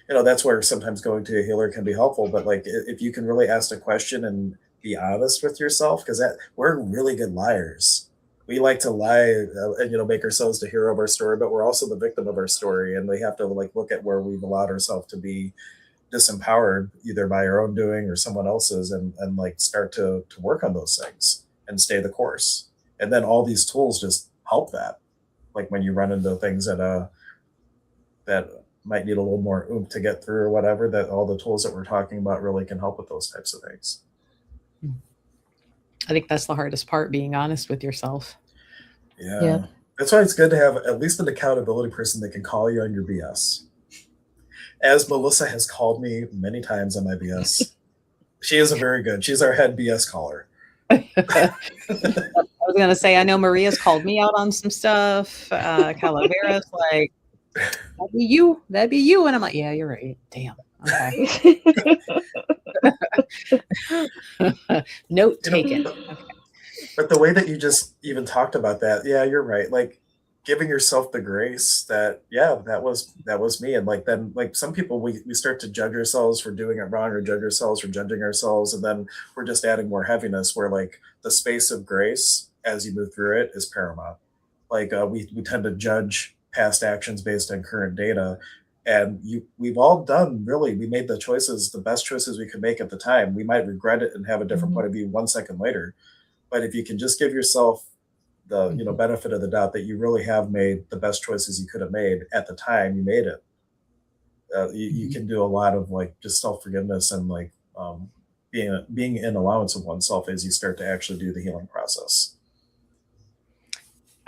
that's where sometimes going to a healer can be helpful. But like if you can really ask a question and be honest with yourself, because we're really good liars. We like to lie and make ourselves the hero of our story, but we're also the victim of our story, and we have to like look at where we've allowed ourselves to be disempowered, either by our own doing or someone else's, and like start to work on those things and stay the course. And then all these tools just help that. Like when you run into things that might need a little more oomph to get through or whatever, that all the tools that we're talking about really can help with those types of things. I think that's the hardest part, being honest with yourself. Yeah. That's why it's good to have at least an accountability person that can call you on your BS. As Melissa has called me many times on my BS. She is she's our head BS caller. I was going to say, I know Maria's called me out on some stuff. Calavera's like, that'd be you. And I'm like, yeah, you're right. Damn. Okay. Note taken. But the way that you just even talked about that, yeah, you're right. Like giving yourself the grace that, yeah, that was me. And like then like some people we start to judge ourselves for doing it wrong, or judge ourselves for judging ourselves, and then we're just adding more heaviness, where like the space of grace as you move through it is paramount. Like we tend to judge past actions based on current data, and we've all done, really, we made the choices, the best choices we could make at the time. We might regret it and have a different Mhm. point of view 1 second later, but if you can just give yourself the Mhm. benefit of the doubt that you really have made the best choices you could have made at the time you made it, you Mhm. can do a lot of like just self forgiveness, and like being in allowance of oneself as you start to actually do the healing process.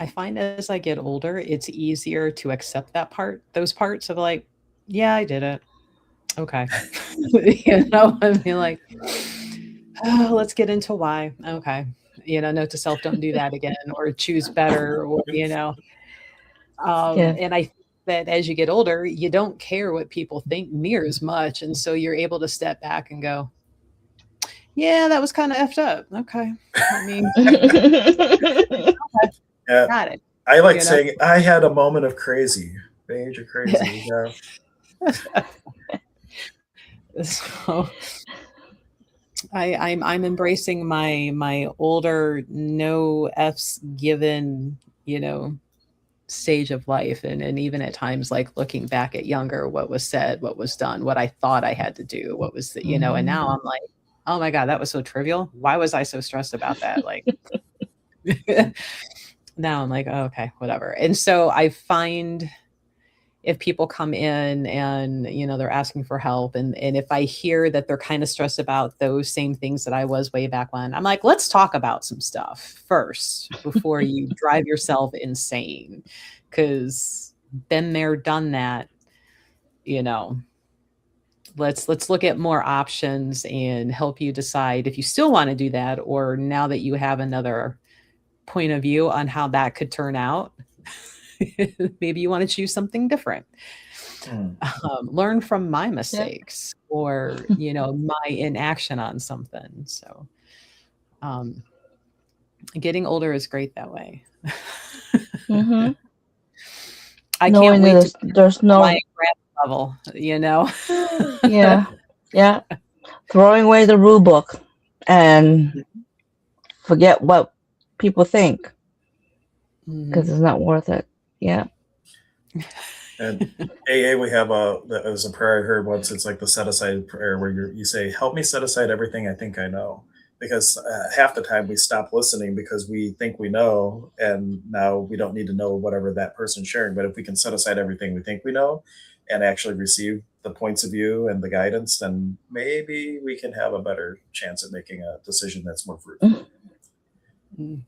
I find as I get older, it's easier to accept those parts of like, yeah, I did it. Okay. I mean, like, oh, let's get into why. Okay. Note to self, don't do that again, or choose better, Yeah. and I think that as you get older, you don't care what people think near as much. And so you're able to step back and go, yeah, that was kind of effed up. Okay. Let me, Yeah, got it. I like You know? saying I had a moment of crazy. The age of crazy. Yeah. So I'm embracing my older, no F's given, stage of life, and even at times like looking back at younger, what was said, what was done, what I thought I had to do, what was and Mhm. now I'm like, oh my God, that was so trivial. Why was I so stressed about that? Like now I'm like, oh, okay, whatever. And so I find if people come in and they're asking for help, and if I hear that they're kind of stressed about those same things that I was way back when, I'm like, let's talk about some stuff first before you drive yourself insane, because been there, done that. you know let's look at more options and help you decide if you still want to do that, or now that you have another point of view on how that could turn out, maybe you want to choose something different. Mm. Learn from my Yeah. mistakes, or my inaction on something. So um, getting older is great that way. Mhm. I can't Knowing that wait to be there's Ryan no. Grant level. Yeah. Yeah. Throwing away the rule book and forget what people think because Mhm. it's not worth it. Yeah. And AA, we have that was a prayer I heard once. It's like the set aside prayer where you say, "Help me set aside everything I think I know," because half the time we stop listening because we think we know, and now we don't need to know whatever that person's sharing. But if we can set aside everything we think we know, and actually receive the points of view and the guidance, then maybe we can have a better chance at making a decision that's more fruitful. Mm.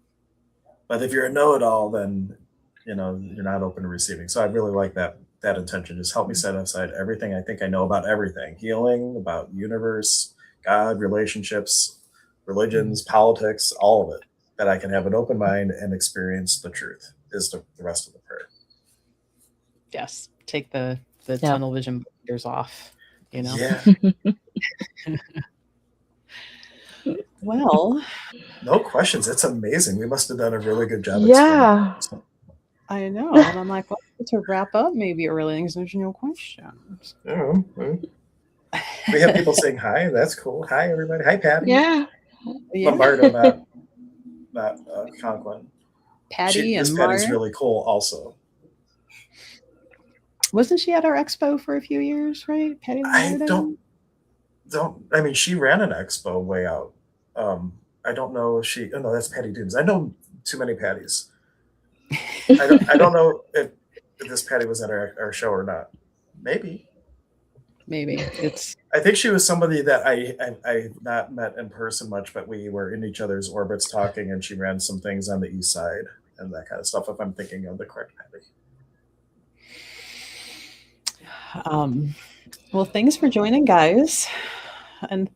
But if you're a know-it-all, then you're not open to receiving. So I really like that intention. Just help me set aside everything I think I know about everything: healing, about universe, God, relationships, Mm. religions, politics, all of it. That I can have an open mind and experience the truth is the rest of the prayer. Yes, take the Yeah. tunnel vision blinders off. You know. Yeah, Well, no questions. It's amazing. We must have done a really good job explaining Yeah. things. I know, and I'm like, well, to wrap up maybe early, there's no questions. We have people saying hi. That's cool. Hi, everybody. Hi, Patty. Yeah. Yeah, Lombardo, not Conklin. Patty This and Patty's Mark. really cool. Also, Wasn't she at our expo for a few years, right? Patty I don't Lombardo? don't. I mean, she ran an expo way out. Um, I don't know if she. Oh no, that's Patty Dunes. I know too many Patties. I don't know if this Patty was at our show or not. Maybe. Maybe. It's I think she was somebody that I've not met in person much, but we were in each other's orbits talking, and she ran some things on the east side and that kind of stuff. If I'm thinking of the correct Patty. um well, thanks for joining, guys. And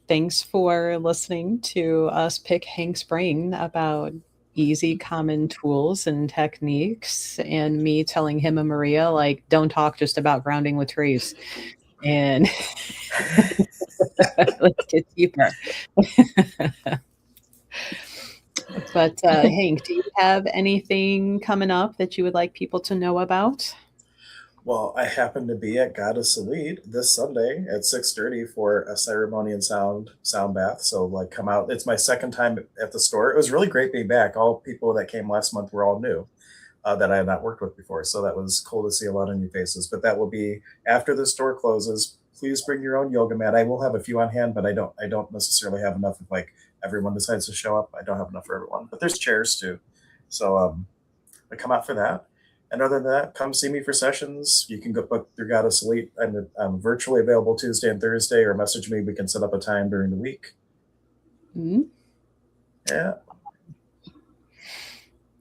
thanks for listening to us pick Hank's brain about easy, common tools and techniques, and me telling him and Maria, like, don't talk just about grounding with trees. And let's get deeper. But Hank, do you have anything coming up that you would like people to know about? Well, I happen to be at Goddess Elite this Sunday at 6:30 for a ceremony and sound bath. So like come out. It's my second time at the store. It was really great being back. All people that came last month were all new that I had not worked with before. So that was cool to see a lot of new faces. But that will be after the store closes. Please bring your own yoga mat. I will have a few on hand, but I don't necessarily have enough if like everyone decides to show up. I don't have enough for everyone. But there's chairs too. So I come out for that. And other than that, come see me for sessions. You can go book through Goddess Elite. I'm virtually available Tuesday and Thursday, or message me. We can set up a time during the week. Mm-hmm. Yeah.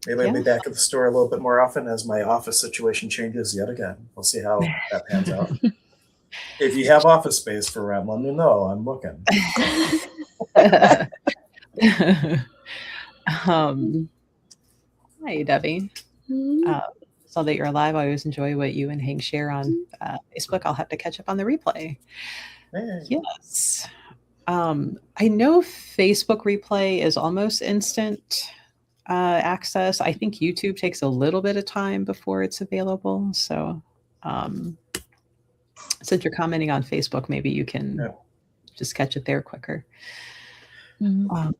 Maybe I'll be back at the store a little bit more often as my office situation changes yet again. We'll see how that pans out. If you have office space for rent, let me know. I'm looking. Hi, Debbie. Saw that you're alive. I always enjoy what you and Hank share on Facebook. I'll have to catch up on the replay. Hey. Yes. I know Facebook replay is almost instant access. I think YouTube takes a little bit of time before it's available. So since you're commenting on Facebook, maybe you can just catch it there quicker. Mhm.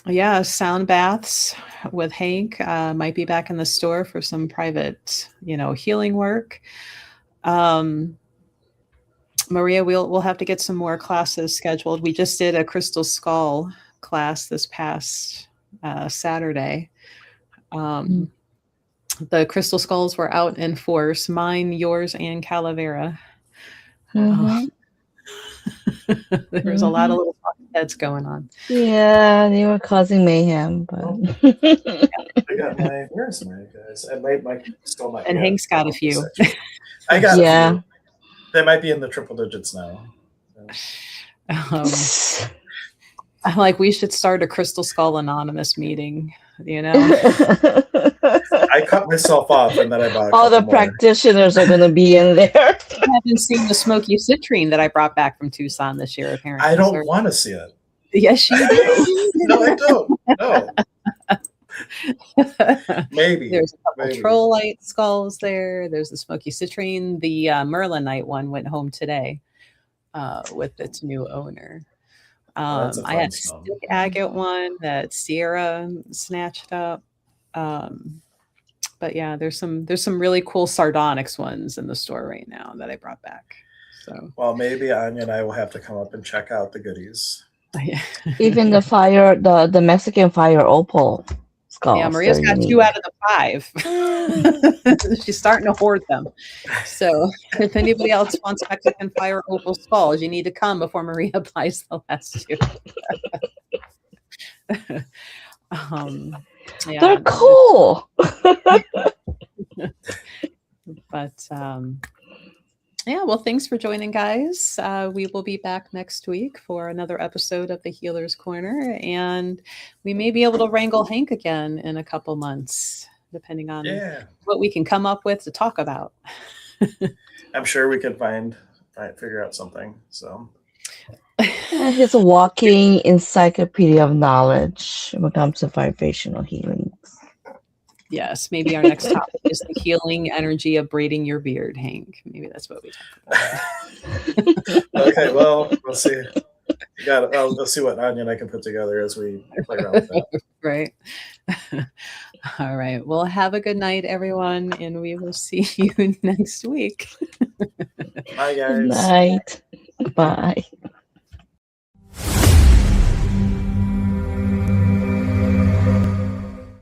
Yeah, sound baths with Hank might be back in the store for some private, healing work. Maria, we'll have to get some more classes scheduled. We just did a crystal skull class this past Saturday. The crystal skulls were out in force, mine, yours, and Calavera. There was a lot of little heads going on. Yeah, they were causing mayhem, but I got where's my guys? I might still might. And Hank's got a few. I got a few. They might be in the triple digits now. I'm like, we should start a Crystal Skull Anonymous meeting, I cut myself off and then I bought all the practitioners are going to be in there. I haven't seen the smoky citrine that I brought back from Tucson this year, apparently. I don't want to see it. Yes, you do. No, I don't. No. Maybe. There's a couple troll light skulls there. There's the smoky citrine. The Merlinite one went home today with its new owner. I had a stick agate one that Sierra snatched up. But yeah, there's some really cool sardonyx ones in the store right now that I brought back. So maybe Anya and I will have to come up and check out the goodies. Even the Mexican fire opal skulls. Yeah, Maria's got 2 out of the 5. She's starting to hoard them. So if anybody else wants Mexican fire opal skulls, you need to come before Maria buys the last 2. They're cool. But well, thanks for joining, guys. We will be back next week for another episode of the Healer's Corner, and we may be able to wrangle Hank again in a couple months, depending on what we can come up with to talk about. I'm sure we can figure out something. So he's a walking encyclopedia of knowledge when it comes to vibrational healing. Yes, maybe our next topic is the healing energy of braiding your beard, Hank. Maybe that's what we talk about. Okay, well, we'll see. I'll see what Anya and I can put together as we play around with that. Right. All right. Well, have a good night, everyone, and we will see you next week. Bye, guys. Good night. Bye.